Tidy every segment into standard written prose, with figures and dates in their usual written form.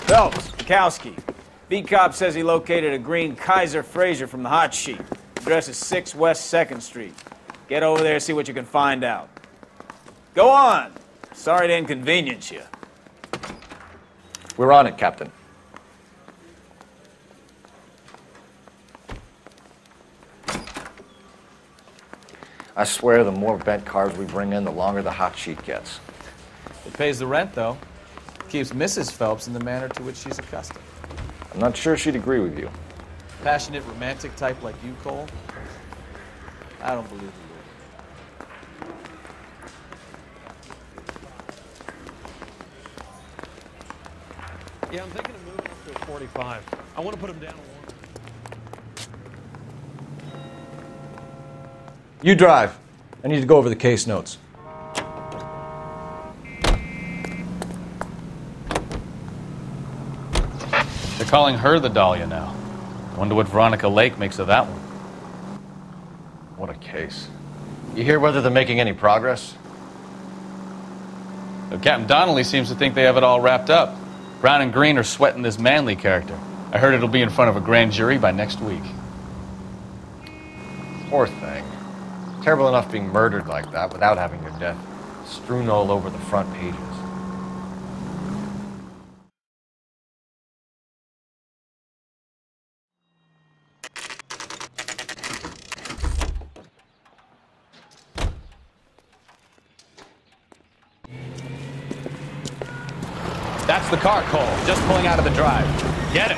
Phelps, Kowski. Beat cop says he located a green Kaiser Fraser from the hot sheet. Address is 6 West 2nd Street. Get over there, see what you can find out. Go on. Sorry to inconvenience you. We're on it, Captain. I swear the more bent cars we bring in, the longer the hot sheet gets. It pays the rent, though. Keeps Mrs. Phelps in the manner to which she's accustomed. I'm not sure she'd agree with you. Passionate, romantic type like you, Cole? I don't believe you. Yeah, I'm thinking of moving up to a 45. I want to put him down a 1. You drive. I need to go over the case notes. They're calling her the Dahlia now. Wonder what Veronica Lake makes of that one. What a case. You hear whether they're making any progress? Captain Donnelly seems to think they have it all wrapped up. Brown and Green are sweating this Manley character. I heard it'll be in front of a grand jury by next week. Poor thing. Terrible enough being murdered like that without having your death strewn all over the front pages. That's the car, Cole. Just pulling out of the drive. Get it.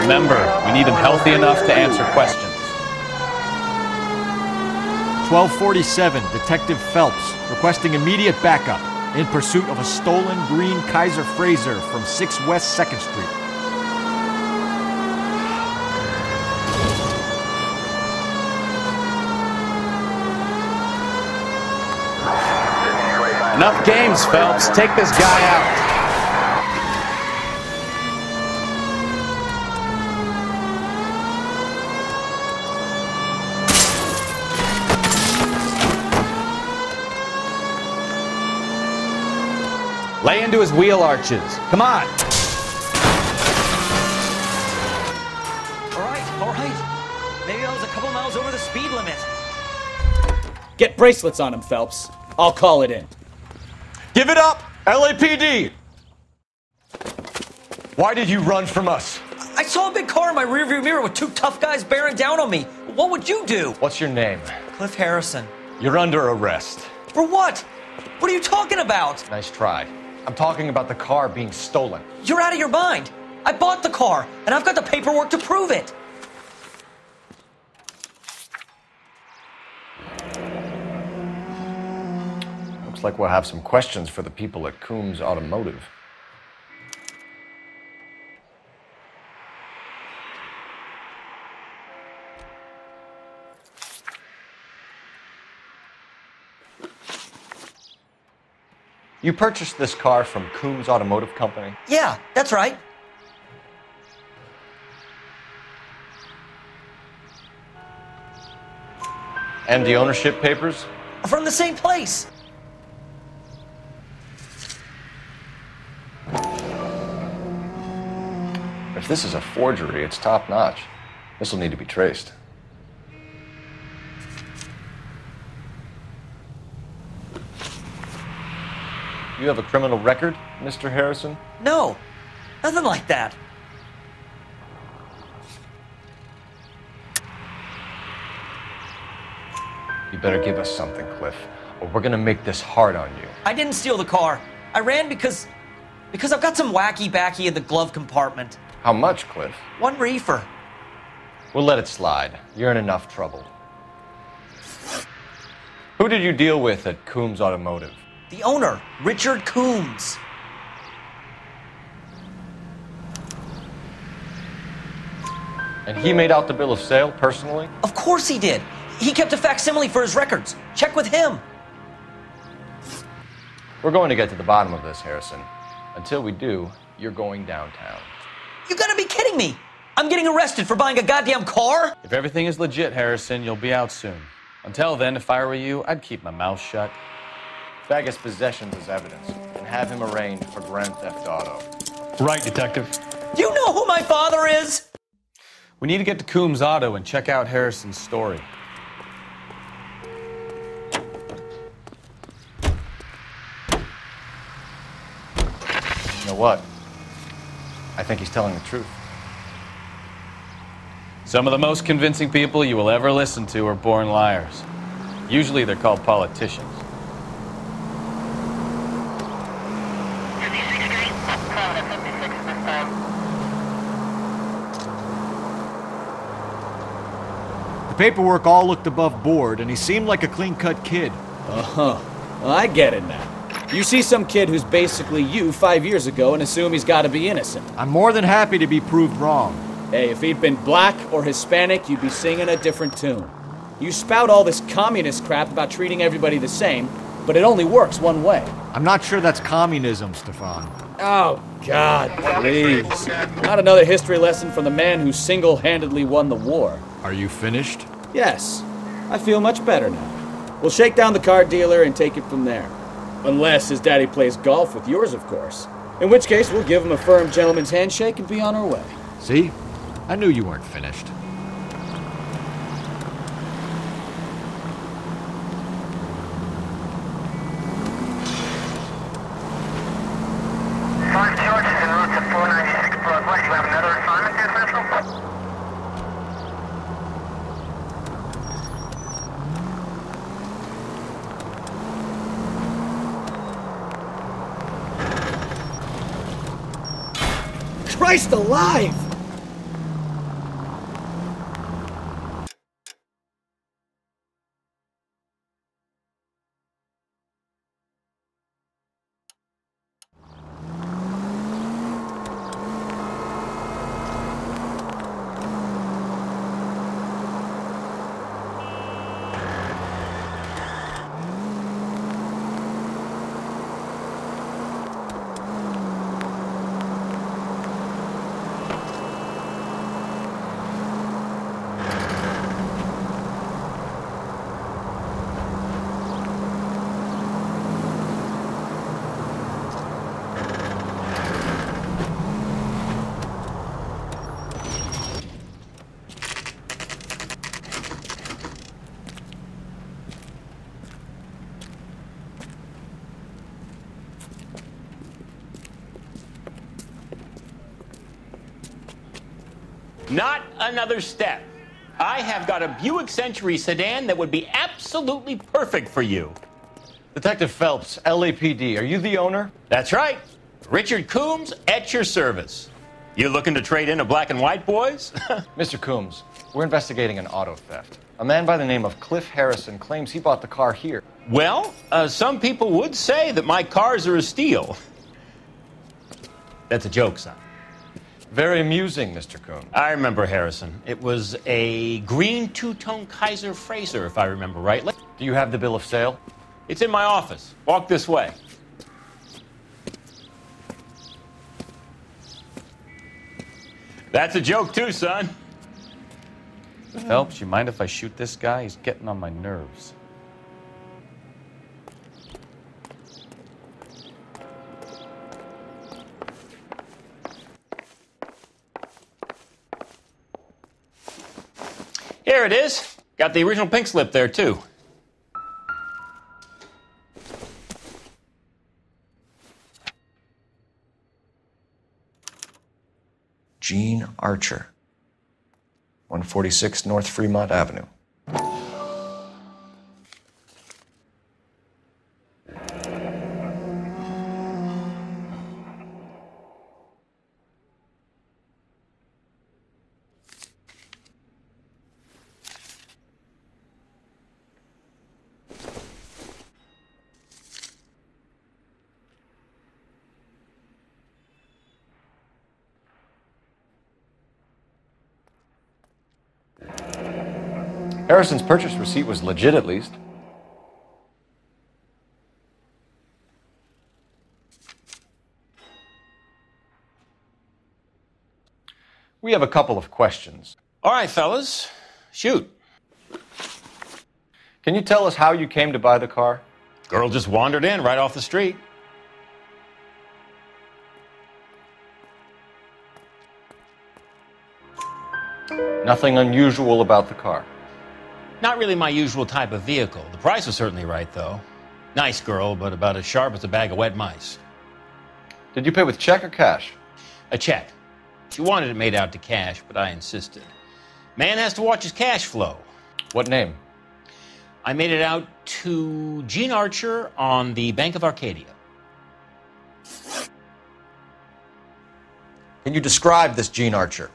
Remember, we need him healthy enough to answer questions. 1247, Detective Phelps, requesting immediate backup in pursuit of a stolen green Kaiser Fraser from 6 West 2nd Street. Enough games, Phelps. Take this guy out. Lay into his wheel arches. Come on. All right. Maybe I was a couple miles over the speed limit. Get bracelets on him, Phelps. I'll call it in. Give it up, LAPD! Why did you run from us? I saw a big car in my rearview mirror with 2 tough guys bearing down on me. What would you do? What's your name? Cliff Harrison. You're under arrest. For what? What are you talking about? Nice try. I'm talking about the car being stolen. You're out of your mind. I bought the car, and I've got the paperwork to prove it. Looks like we'll have some questions for the people at Coombs Automotive. You purchased this car from Coombs Automotive Company? Yeah, that's right. And the ownership papers? From the same place. If this is a forgery, it's top-notch. This will need to be traced. You have a criminal record, Mr. Harrison? No, nothing like that. You better give us something, Cliff, or we're gonna make this hard on you. I didn't steal the car. I ran because I've got some wacky-backy in the glove compartment. How much, Cliff? 1 reefer. We'll let it slide. You're in enough trouble. Who did you deal with at Coombs Automotive? The owner, Richard Coombs. And he made out the bill of sale personally? Of course he did. He kept a facsimile for his records. Check with him. We're going to get to the bottom of this, Harrison. Until we do, you're going downtown. You gotta be kidding me! I'm getting arrested for buying a goddamn car? If everything is legit, Harrison, you'll be out soon. Until then, if I were you, I'd keep my mouth shut. Bag his possessions as evidence and have him arraigned for Grand Theft Auto. Right, Detective. Do you know who my father is? We need to get to Coombs Auto and check out Harrison's story. You know what? I think he's telling the truth. Some of the most convincing people you will ever listen to are born liars. Usually they're called politicians. The paperwork all looked above board, and he seemed like a clean-cut kid. Uh-huh. Well, I get it now. You see some kid who's basically you 5 years ago and assume he's got to be innocent. I'm more than happy to be proved wrong. Hey, if he'd been black or Hispanic, you'd be singing a different tune. You spout all this communist crap about treating everybody the same, but it only works one way. I'm not sure that's communism, Stefan. Oh, God, please. Not another history lesson from the man who single-handedly won the war. Are you finished? Yes, I feel much better now. We'll shake down the car dealer and take it from there. Unless his daddy plays golf with yours, of course. In which case, we'll give him a firm gentleman's handshake and be on our way. See? I knew you weren't finished. Five George is en route to 496 Broadway. You have another assignment there, Central? Christ alive! Not another step. I have got a Buick Century sedan that would be absolutely perfect for you. Detective Phelps, LAPD, are you the owner? That's right. Richard Coombs at your service. You looking to trade in a black and white, boys? Mr. Coombs, we're investigating an auto theft. A man by the name of Cliff Harrison claims he bought the car here. Well, some people would say that my cars are a steal. That's a joke, son. Very amusing, Mr. Coombs. I remember Harrison. It was a green two-tone Kaiser Frazer, if I remember rightly. Do you have the bill of sale? It's in my office. Walk this way. That's a joke, too, son. Phelps, you mind if I shoot this guy? He's getting on my nerves. Here it is. Got the original pink slip there, too. Gene Archer, 146 North Fremont Avenue. Harrison's purchase receipt was legit, at least. We have a couple of questions. All right, fellas. Shoot. Can you tell us how you came to buy the car? Girl just wandered in right off the street. Nothing unusual about the car. Not really my usual type of vehicle. The price was certainly right, though. Nice girl, but about as sharp as a bag of wet mice. Did you pay with check or cash? A check. She wanted it made out to cash, but I insisted. Man has to watch his cash flow. What name? I made it out to Gene Archer on the Bank of Arcadia. Can you describe this Gene Archer?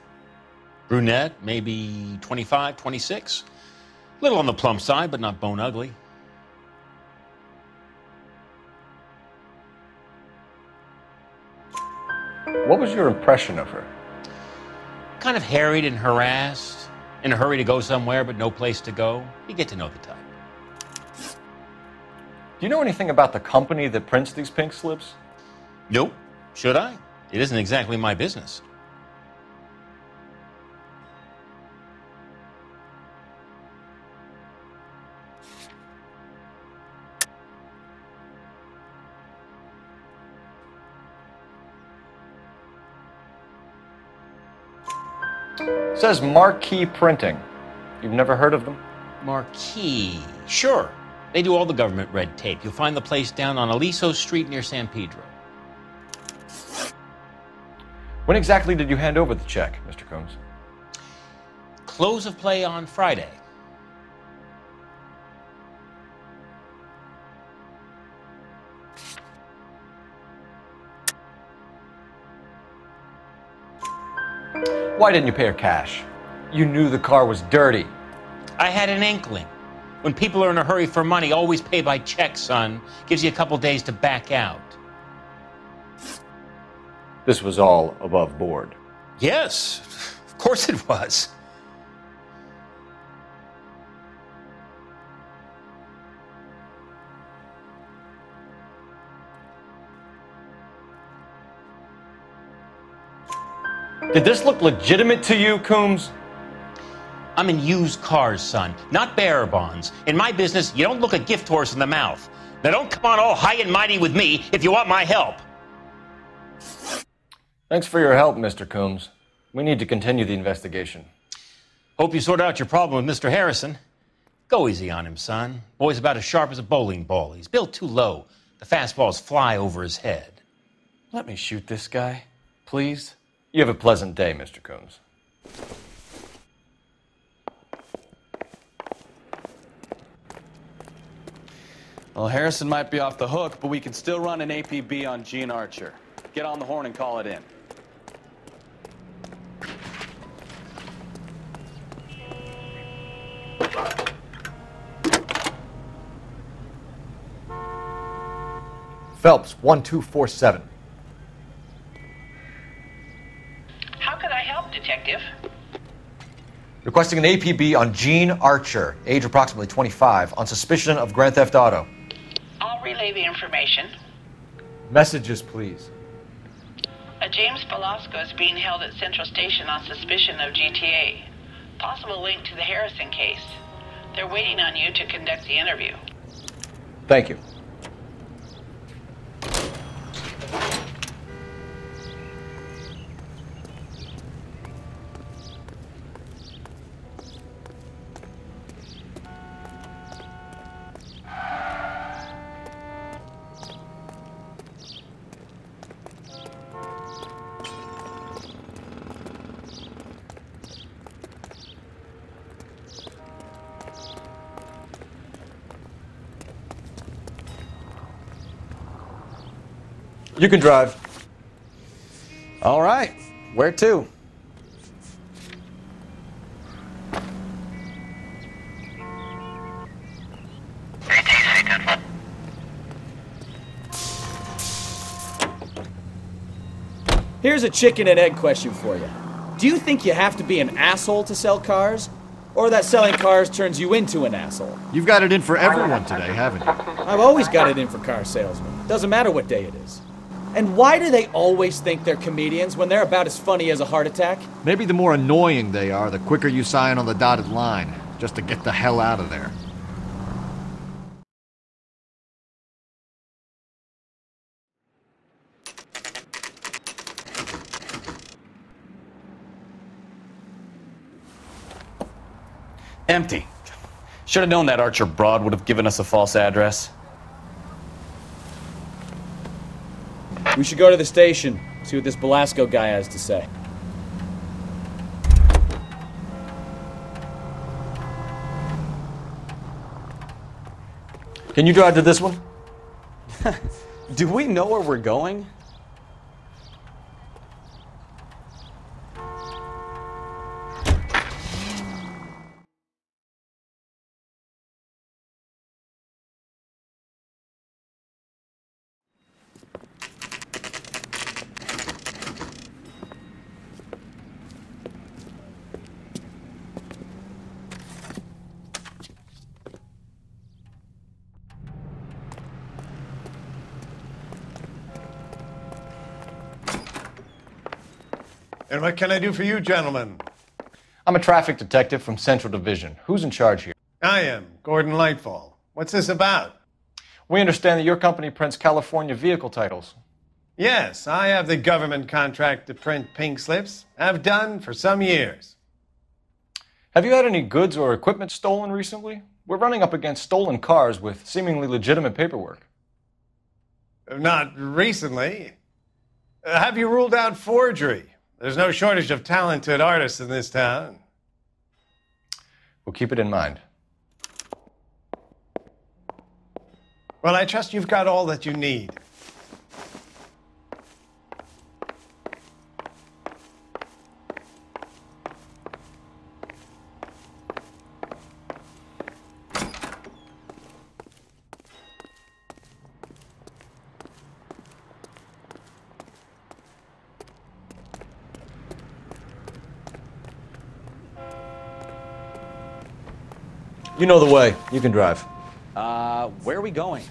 Brunette, maybe 25, 26. Little on the plump side, but not bone ugly. What was your impression of her? Kind of harried and harassed, in a hurry to go somewhere, but no place to go. You get to know the type. Do you know anything about the company that prints these pink slips? Nope. Should I? It isn't exactly my business. It says Marquee Printing. You've never heard of them? Marquee. Sure. They do all the government red tape. You'll find the place down on Aliso Street near San Pedro. When exactly did you hand over the check, Mr. Combs? Close of play on Friday. Why didn't you pay her cash? You knew the car was dirty. I had an inkling. When people are in a hurry for money, always pay by check, son. Gives you a couple days to back out. This was all above board. Yes, of course it was. Did this look legitimate to you, Coombs? I'm in used cars, son, not bearer bonds. In my business, you don't look a gift horse in the mouth. Now don't come on all high and mighty with me if you want my help. Thanks for your help, Mr. Coombs. We need to continue the investigation. Hope you sort out your problem with Mr. Harrison. Go easy on him, son. Boy's about as sharp as a bowling ball. He's built too low. The fastballs fly over his head. Let me shoot this guy, please. You have a pleasant day, Mr. Coombs. Well, Harrison might be off the hook, but we can still run an APB on Gene Archer. Get on the horn and call it in. Phelps, 1247. How could I help, Detective? Requesting an APB on Gene Archer, age approximately 25, on suspicion of grand theft auto. I'll relay the information. Messages, please. A James Velasco is being held at Central Station on suspicion of GTA. Possible link to the Harrison case. They're waiting on you to conduct the interview. Thank you. You can drive. All right. Where to? Here's a chicken and egg question for you. Do you think you have to be an asshole to sell cars? Or that selling cars turns you into an asshole? You've got it in for everyone today, haven't you? I've always got it in for car salesmen. Doesn't matter what day it is. And why do they always think they're comedians when they're about as funny as a heart attack? Maybe the more annoying they are, the quicker you sign on the dotted line, just to get the hell out of there. Empty. Should have known that Archer broad would have given us a false address. We should go to the station, see what this Belasco guy has to say. Can you drive to this one? Do we know where we're going? And what can I do for you, gentlemen? I'm a traffic detective from Central Division. Who's in charge here? I am, Gordon Lightfall. What's this about? We understand that your company prints California vehicle titles. Yes, I have the government contract to print pink slips. Have done for some years. Have you had any goods or equipment stolen recently? We're running up against stolen cars with seemingly legitimate paperwork. Not recently. Have you ruled out forgery? There's no shortage of talented artists in this town. We'll keep it in mind. Well, I trust you've got all that you need. You know the way. You can drive. Where are we going?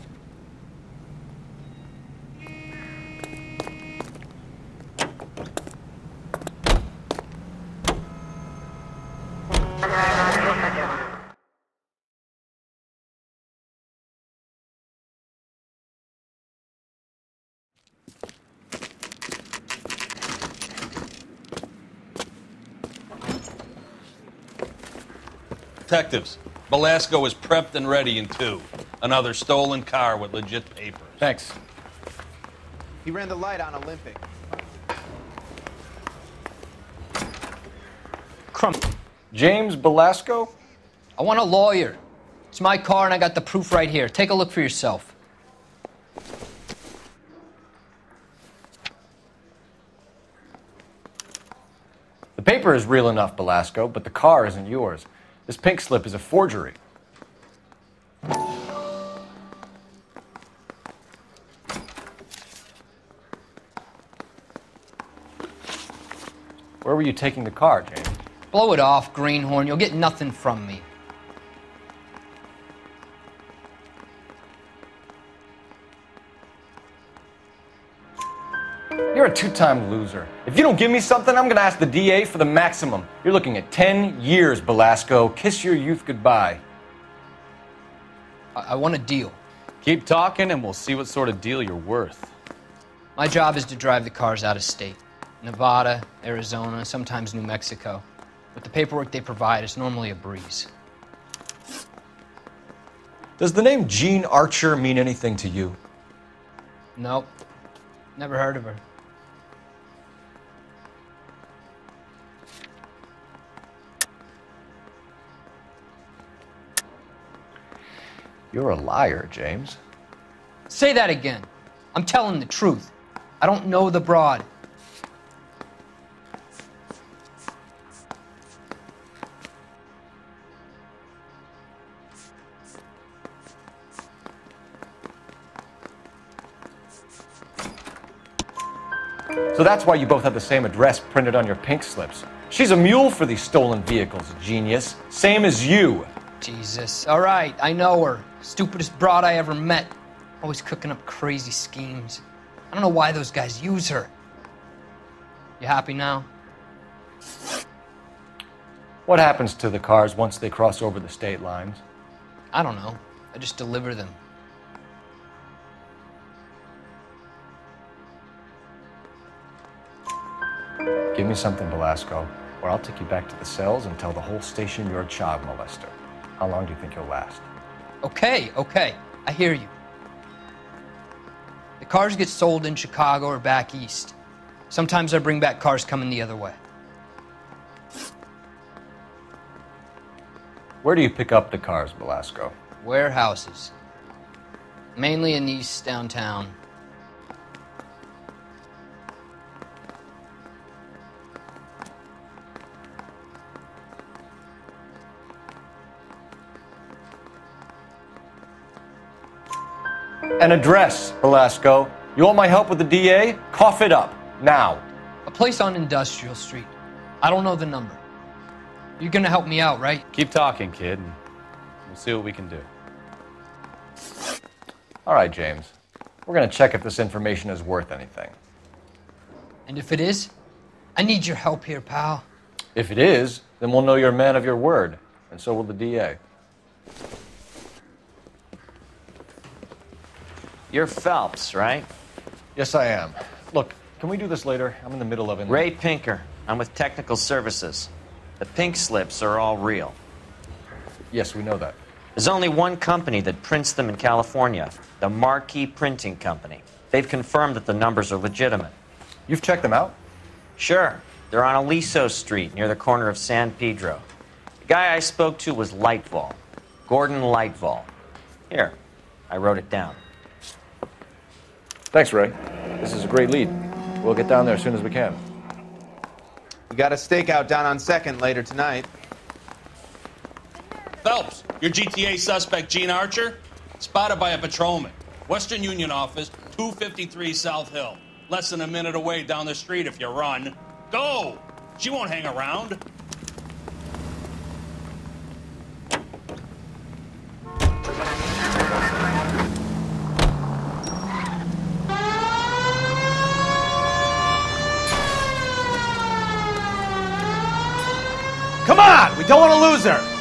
Detectives, Belasco is prepped and ready in 2. Another stolen car with legit papers. Thanks. He ran the light on Olympic. Crump. James Belasco? I want a lawyer. It's my car and I got the proof right here. Take a look for yourself. The paper is real enough, Belasco, but the car isn't yours. This pink slip is a forgery. Where were you taking the car, James? Blow it off, greenhorn. You'll get nothing from me. You're a two-time loser. If you don't give me something, I'm going to ask the DA for the maximum. You're looking at 10 years, Belasco. Kiss your youth goodbye. I want a deal. Keep talking and we'll see what sort of deal you're worth. My job is to drive the cars out of state. Nevada, Arizona, sometimes New Mexico. With the paperwork they provide, it's normally a breeze. Does the name Jean Archer mean anything to you? Nope. Never heard of her. You're a liar, James. Say that again. I'm telling the truth. I don't know the broad. So that's why you both have the same address printed on your pink slips. She's a mule for these stolen vehicles, genius. Same as you. Jesus. All right, I know her. Stupidest broad I ever met. Always cooking up crazy schemes. I don't know why those guys use her. You happy now? What happens to the cars once they cross over the state lines? I don't know. I just deliver them. Give me something, Velasco, or I'll take you back to the cells and tell the whole station you're a child molester. How long do you think you'll last? Okay, I hear you. The cars get sold in Chicago or back east. Sometimes I bring back cars coming the other way. Where do you pick up the cars, Velasco? Warehouses. Mainly in East downtown. An address, Velasco. You want my help with the DA? Cough it up, now. A place on Industrial Street. I don't know the number. You're gonna help me out, right? Keep talking, kid, and we'll see what we can do. All right, James. We're gonna check if this information is worth anything. And if it is, I need your help here, pal. If it is, then we'll know you're a man of your word, and so will the DA. You're Phelps, right? Yes, I am. Look, can we do this later? I'm in the middle of it. Ray Pinker. I'm with Technical Services. The pink slips are all real. Yes, we know that. There's only one company that prints them in California, the Marquee Printing Company. They've confirmed that the numbers are legitimate. You've checked them out? Sure. They're on Aliso Street, near the corner of San Pedro. The guy I spoke to was Lightval. Gordon Lightval. Here, I wrote it down. Thanks, Ray. This is a great lead. We'll get down there as soon as we can. We got a stakeout down on 2nd later tonight. Phelps, your GTA suspect, Gene Archer, spotted by a patrolman. Western Union office, 253 South Hill. Less than a minute away down the street if you run. Go! She won't hang around. Come on! We don't want to lose her!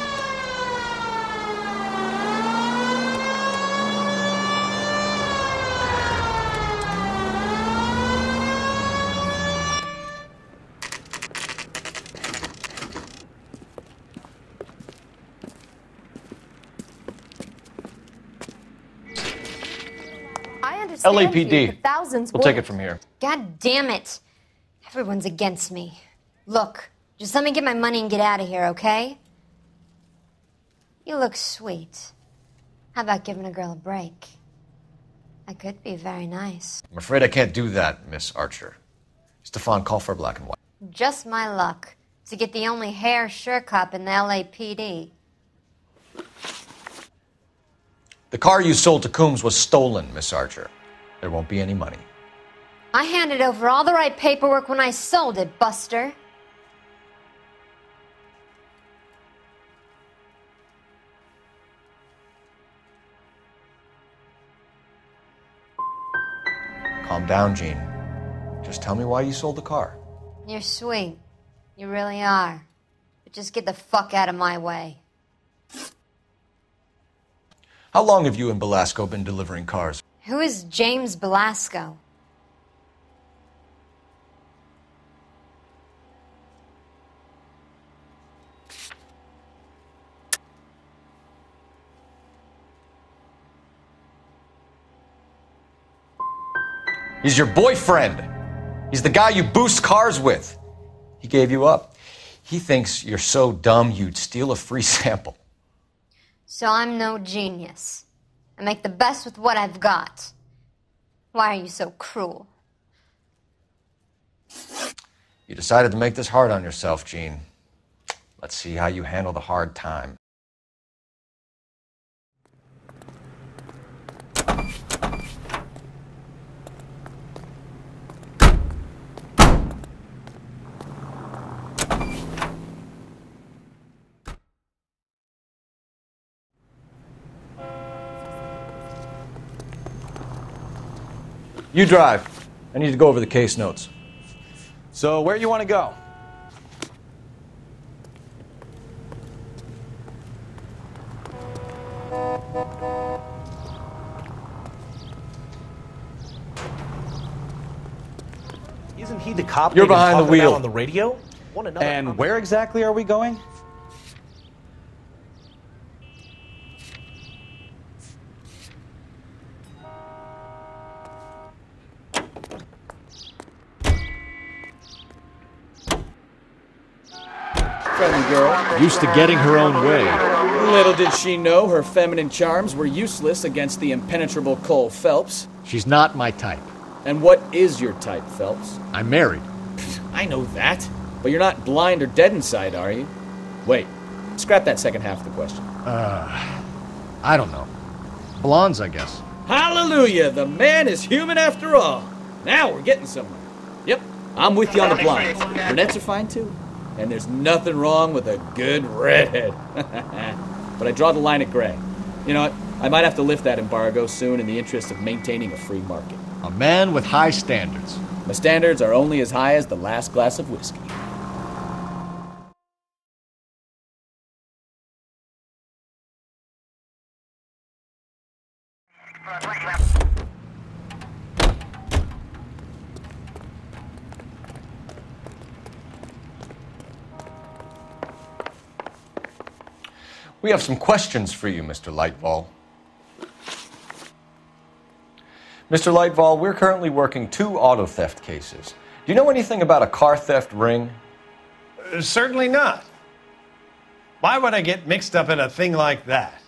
I understand LAPD. you, but thousands We'll take it won't. from here. God damn it. Everyone's against me. Look, just let me get my money and get out of here, okay? You look sweet. How about giving a girl a break? I could be very nice. I'm afraid I can't do that, Miss Archer. Stefan, call for black and white. Just my luck to get the only hair sure cop in the LAPD. The car you sold to Coombs was stolen, Miss Archer. There won't be any money. I handed over all the right paperwork when I sold it, Buster. Calm down, Gene. Just tell me why you sold the car. You're sweet. You really are. But just get the fuck out of my way. How long have you and Belasco been delivering cars? Who is James Belasco? He's your boyfriend. He's the guy you boost cars with. He gave you up. He thinks you're so dumb you'd steal a free sample. So I'm no genius. I make the best with what I've got. Why are you so cruel? You decided to make this hard on yourself, Gene. Let's see how you handle the hard time. You drive. I need to go over the case notes. So, where you want to go? Isn't he the cop? You're behind the wheel. On the radio? And where exactly are we going? Friendly girl. Used to getting her own way. Little did she know her feminine charms were useless against the impenetrable Cole Phelps. She's not my type. And what is your type, Phelps? I'm married. I know that. But you're not blind or dead inside, are you? Wait, scrap that second half of the question. I don't know. Blondes, I guess. Hallelujah! The man is human after all. Now we're getting somewhere. Yep, I'm with you on the blondes. Brunettes are fine too. And there's nothing wrong with a good redhead. But I draw the line at gray. You know what? I might have to lift that embargo soon in the interest of maintaining a free market. A man with high standards. My standards are only as high as the last glass of whiskey. We have some questions for you, Mr. Lightfall. Mr. Lightfall, we're currently working 2 auto theft cases. Do you know anything about a car theft ring? Certainly not. Why would I get mixed up in a thing like that?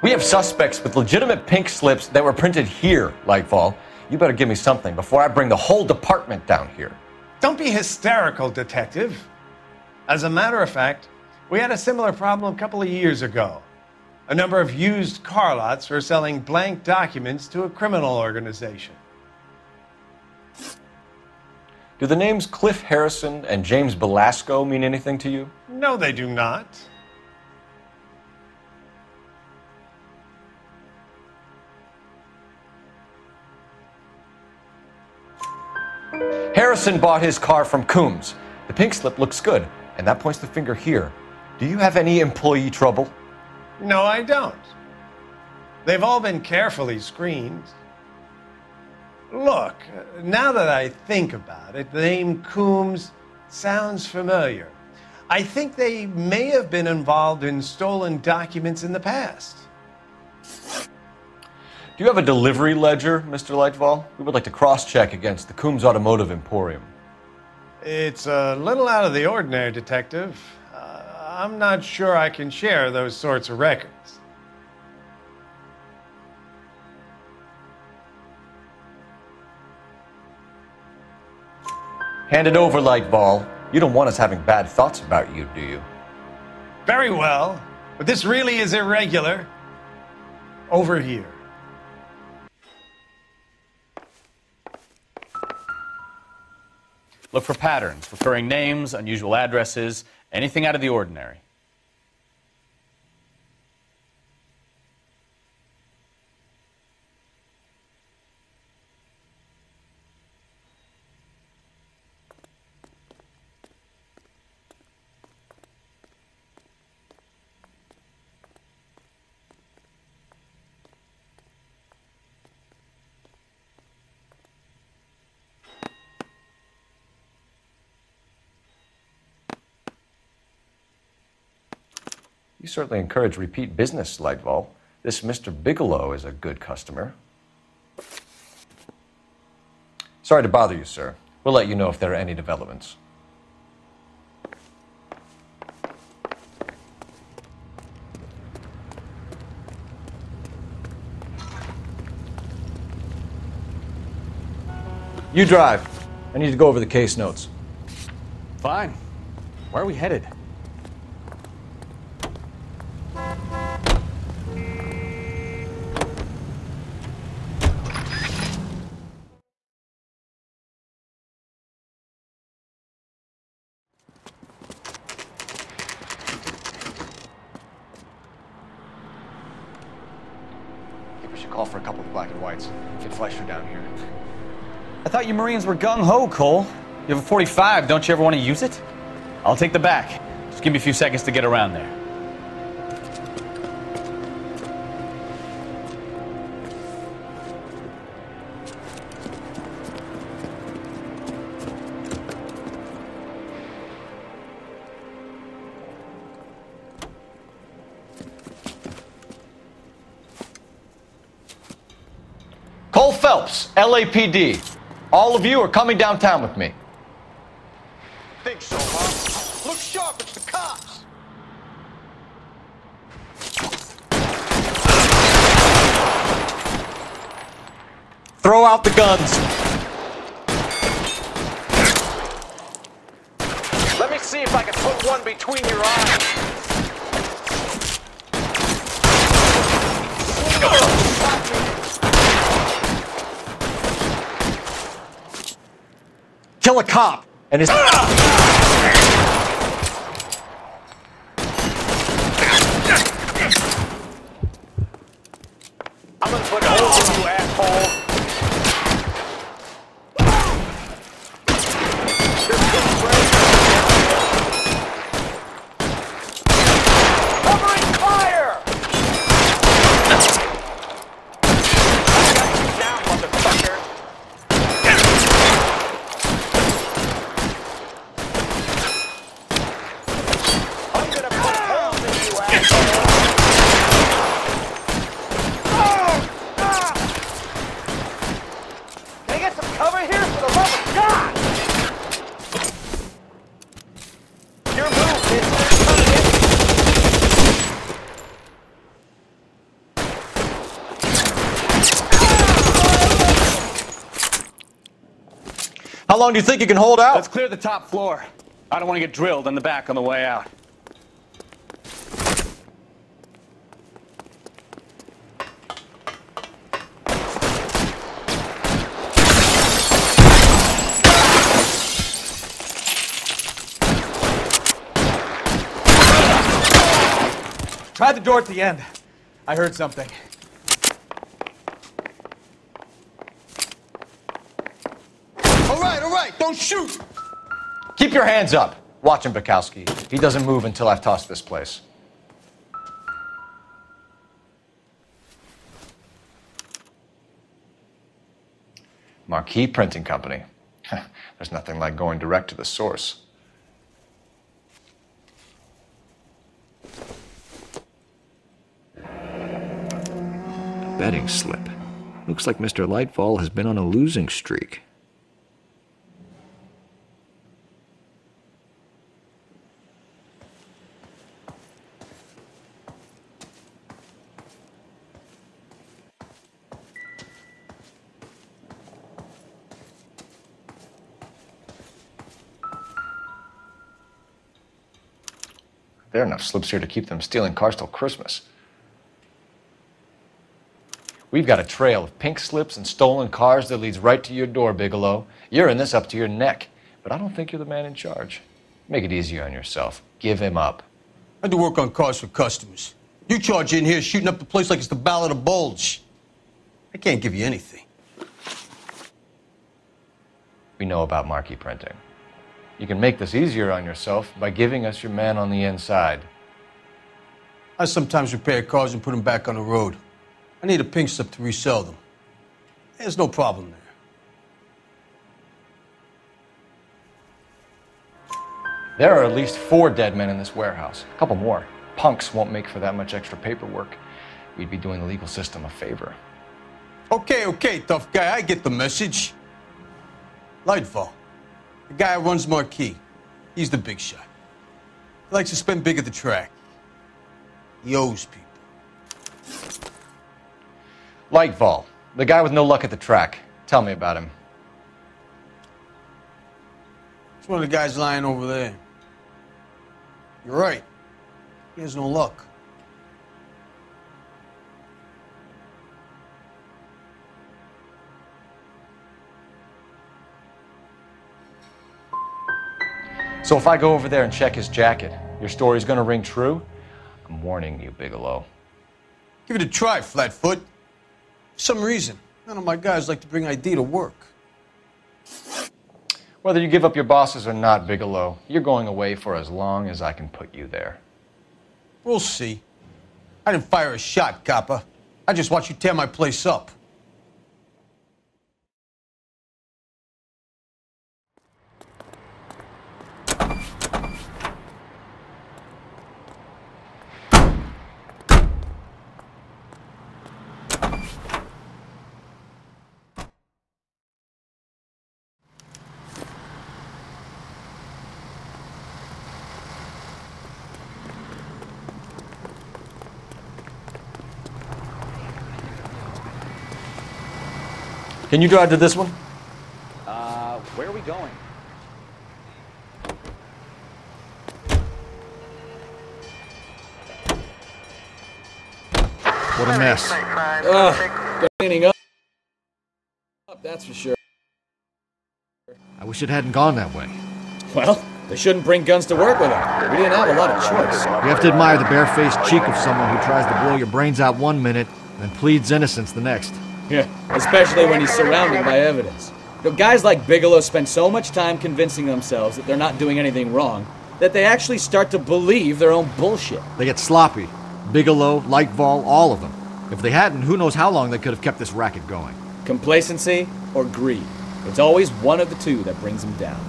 We have suspects with legitimate pink slips that were printed here, Lightfall. You better give me something before I bring the whole department down here. Don't be hysterical, Detective. As a matter of fact, we had a similar problem a couple of years ago. A number of used car lots were selling blank documents to a criminal organization. Do the names Cliff Harrison and James Belasco mean anything to you? No, they do not. Harrison bought his car from Coombs. The pink slip looks good, and that points the finger here. Do you have any employee trouble? No, I don't. They've all been carefully screened. Look, now that I think about it, the name Coombs sounds familiar. I think they may have been involved in stolen documents in the past. Do you have a delivery ledger, Mr. Lightfall? We would like to cross-check against the Coombs Automotive Emporium. It's a little out of the ordinary, Detective. I'm not sure I can share those sorts of records. Hand it over, Lightfall. You don't want us having bad thoughts about you, do you? Very well, but this really is irregular. Over here. Look for patterns, recurring names, unusual addresses, anything out of the ordinary. You certainly encourage repeat business, Lightfall. This Mr. Bigelow is a good customer. Sorry to bother you, sir. We'll let you know if there are any developments. You drive. I need to go over the case notes. Fine. Where are we headed? Call for a couple of black and whites. Get Fleischer down here. I thought you Marines were gung-ho, Cole. You have a 45. Don't you ever want to use it? I'll take the back. Just give me a few seconds to get around there. Cole Phelps, LAPD. All of you are coming downtown with me. Think so, huh? Look sharp, it's the cops. Throw out the guns. Let me see if I can put one between your eyes. Kill a cop and his... I'm gonna put holes in you, asshole. Covering fire! I got you down, motherfucker. I'm gonna put holes in you, asshole. Can I get some cover here for the love of God? Your move, bitch. Coming in. How long do you think you can hold out? Let's clear the top floor. I don't want to get drilled in the back on the way out. Try the door at the end. I heard something. All right, don't shoot. Keep your hands up. Watch him, Bukowski. He doesn't move until I've tossed this place. Marquee Printing Company. There's nothing like going direct to the source. Betting slip. Looks like Mr. Lightfall has been on a losing streak. There are enough slips here to keep them stealing cars till Christmas. We've got a trail of pink slips and stolen cars that leads right to your door, Bigelow. You're in this up to your neck, but I don't think you're the man in charge. Make it easier on yourself. Give him up. I do work on cars for customers. You charge in here shooting up the place like it's the Ballad of Bulge. I can't give you anything. We know about marquee printing. You can make this easier on yourself by giving us your man on the inside. I sometimes repair cars and put them back on the road. I need a pink slip to resell them. There's no problem there. There are at least 4 dead men in this warehouse. A couple more. Punks won't make for that much extra paperwork. We'd be doing the legal system a favor. Okay, tough guy. I get the message. Lightfall, the guy who runs Marquee. He's the big shot. He likes to spend big at the track. He owes people. Lightfall, the guy with no luck at the track. Tell me about him. It's one of the guys lying over there. You're right. He has no luck. So if I go over there and check his jacket, your story's gonna ring true? I'm warning you, Bigelow. Give it a try, Flatfoot. For some reason, none of my guys like to bring ID to work. Whether you give up your bosses or not, Bigelow, you're going away for as long as I can put you there. We'll see. I didn't fire a shot, copper. I just watched you tear my place up. Can you drive to this one? Where are we going? What a mess. Cleaning up, that's for sure. I wish it hadn't gone that way. Well, they shouldn't bring guns to work with them. We didn't have a lot of choice. You have to admire the barefaced cheek of someone who tries to blow your brains out one minute and pleads innocence the next. Yeah, especially when he's surrounded by evidence. You know, guys like Bigelow spend so much time convincing themselves that they're not doing anything wrong that they actually start to believe their own bullshit. They get sloppy. Bigelow, Lightval, all of them. If they hadn't, who knows how long they could have kept this racket going. Complacency or greed. It's always one of the two that brings them down.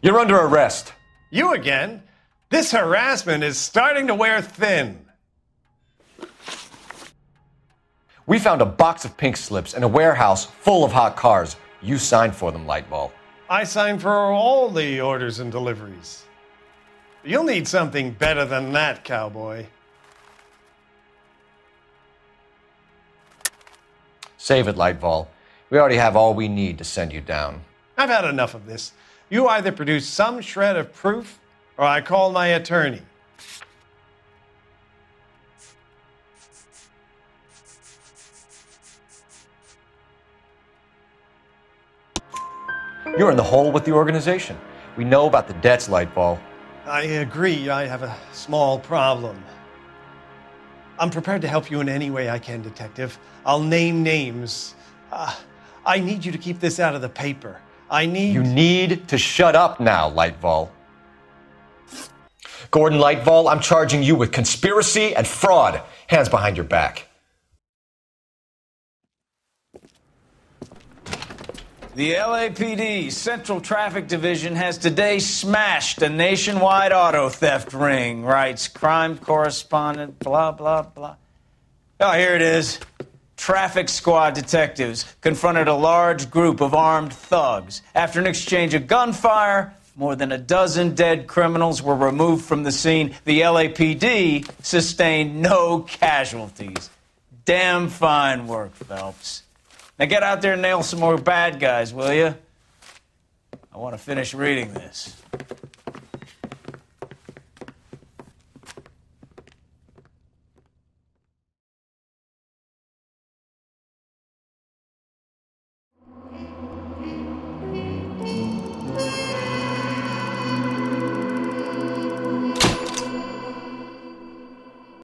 You're under arrest. You again? This harassment is starting to wear thin. We found a box of pink slips in a warehouse full of hot cars. You signed for them, Lightball. I signed for all the orders and deliveries. You'll need something better than that, cowboy. Save it, Lightball. We already have all we need to send you down. I've had enough of this. You either produce some shred of proof, or I call my attorney. You're in the hole with the organization. We know about the debts, Lightball. I agree. I have a small problem. I'm prepared to help you in any way I can, Detective. I'll name names. I need you to keep this out of the paper. You need to shut up now, Lightval. Gordon Lightval, I'm charging you with conspiracy and fraud. Hands behind your back. The LAPD Central Traffic Division has today smashed a nationwide auto theft ring, writes crime correspondent, blah, blah, blah. Oh, here it is. Traffic squad detectives confronted a large group of armed thugs. After an exchange of gunfire, more than a dozen dead criminals were removed from the scene. The LAPD sustained no casualties. Damn fine work, Phelps. Now get out there and nail some more bad guys, will you? I want to finish reading this.